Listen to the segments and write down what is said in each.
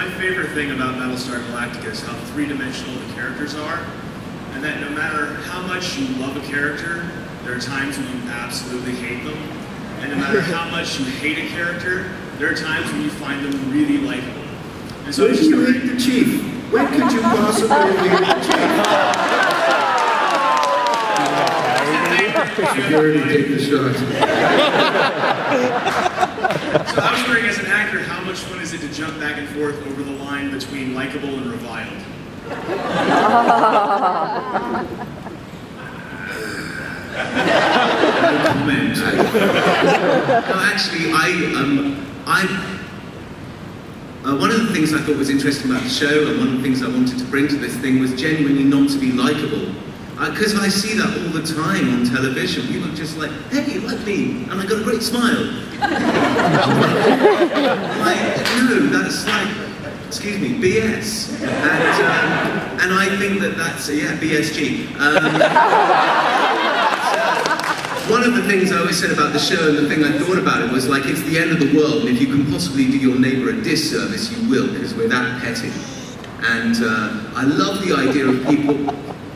my favorite thing about Battlestar Galactica is how three-dimensional the characters are, and that no matter how much you love a character, there are times when you absolutely hate them, and no matter how much you hate a character, there are times when you find them really likable. And so when do you hate the Chief? When could you possibly hate the Chief? Security, take the shot. So I was wondering, as an actor, how much fun is it to jump back and forth over the line between likable and reviled? No comment. No, actually, one of the things I thought was interesting about the show, and one of the things I wanted to bring to this thing, was genuinely not to be likable. Because I see that all the time on television. People are just like, hey, you like me? And I got a great smile. Like, no, that's like, excuse me, BS. And I think that that's, yeah, BSG. One of the things I always said about the show, and the thing I thought about it, was like, it's the end of the world, and if you can possibly do your neighbour a disservice, you will, because we're that petty. And I love the idea of people.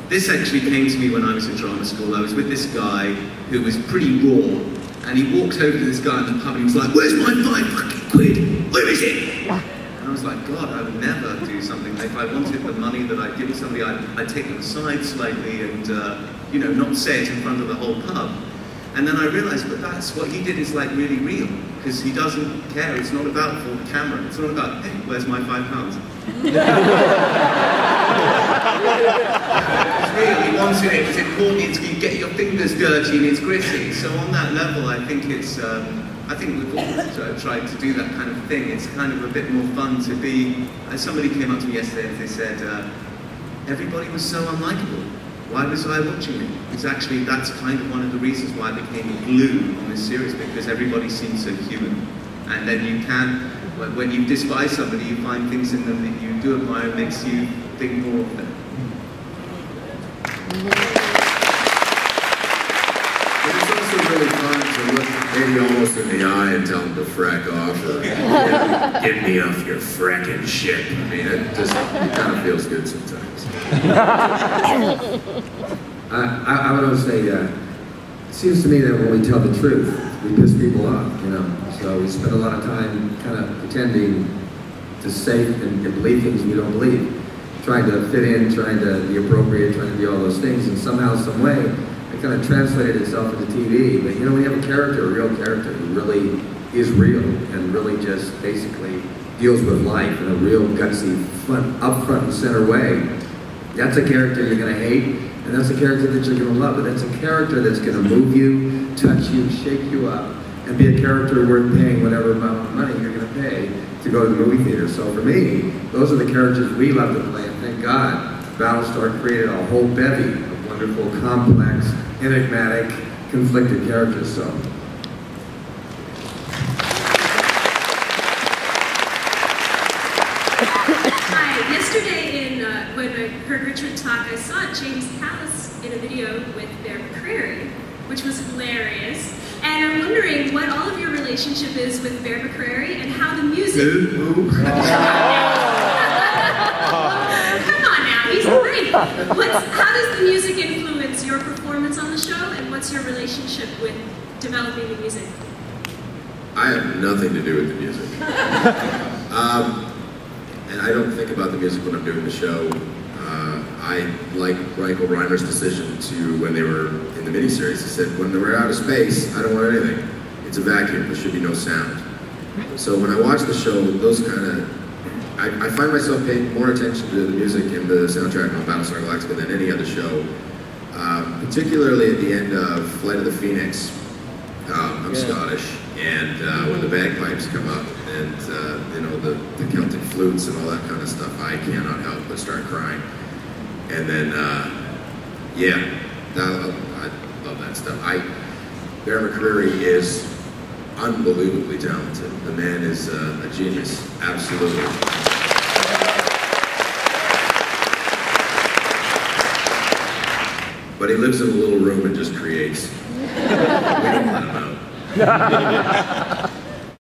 This actually came to me when I was in drama school. I was with this guy who was pretty raw, and he walked over to this guy in the pub and he was like, where's my £5 Where is it? And I was like, God, I would never do something. If I wanted the money that I'd given somebody, I'd take them aside slightly and, you know, not say it in front of the whole pub. And then I realized that that's what he did is like really real, because he doesn't care. It's not about for the camera. It's not about, hey, where's my £5? It's real. He wants it. It's important. It's, you get your fingers dirty and it's gritty. So on that level, I think it's. I think we've all tried to do that kind of thing. It's kind of a bit more fun to be. Somebody came up to me yesterday and they said, everybody was so unlikable. Why was I watching it? It's actually, that's kind of one of the reasons why I became glue on this series, because everybody seems so human. And then you can, when you despise somebody, you find things in them that you do admire, makes you think more of them. But it's also really fun to look maybe almost in the eye and tell them to frack off, or get me off your fracking ship. I mean, it just kind of feels good sometimes. I would always say, it seems to me that when we tell the truth, we piss people off, you know. So we spend a lot of time kind of pretending to say and believe things we don't believe, trying to fit in, trying to be appropriate, trying to be all those things, and somehow, some way, it kind of translated itself into TV. But you know, we have a character, a real character, who really is real and really just basically deals with life in a real gutsy, up front and center way. That's a character you're going to hate, and that's a character that you're going to love, but that's a character that's going to move you, touch you, shake you up, and be a character worth paying whatever amount of money you're going to pay to go to the movie theater. So for me, those are the characters we love to play, and thank God Battlestar created a whole bevy of wonderful, complex, enigmatic, conflicted characters. So. Yesterday, when I heard Richard talk, I saw James Callis in a video with Bear McCreary, which was hilarious. And I'm wondering what all of your relationship is with Bear McCreary and how the music... Who? Come on now, he's great. How does the music influence your performance on the show, and what's your relationship with developing the music? I have nothing to do with the music. And I don't think about the music when I'm doing the show. I like Michael Reimer's decision to, when they were in the miniseries, he said, when we're out of space, I don't want anything. It's a vacuum, there should be no sound. So when I watch the show, those kind of, I find myself paying more attention to the music and the soundtrack on Battlestar Galactica than any other show. Particularly at the end of Flight of the Phoenix. I'm Scottish, and when the bagpipes come up, and you know, the Celtic flutes and all that kind of stuff, I cannot help but start crying. And then, yeah, I love that stuff. Bear McCreary is unbelievably talented. The man is a genius, absolutely. But he lives in a little room and just creates. We don't let him out.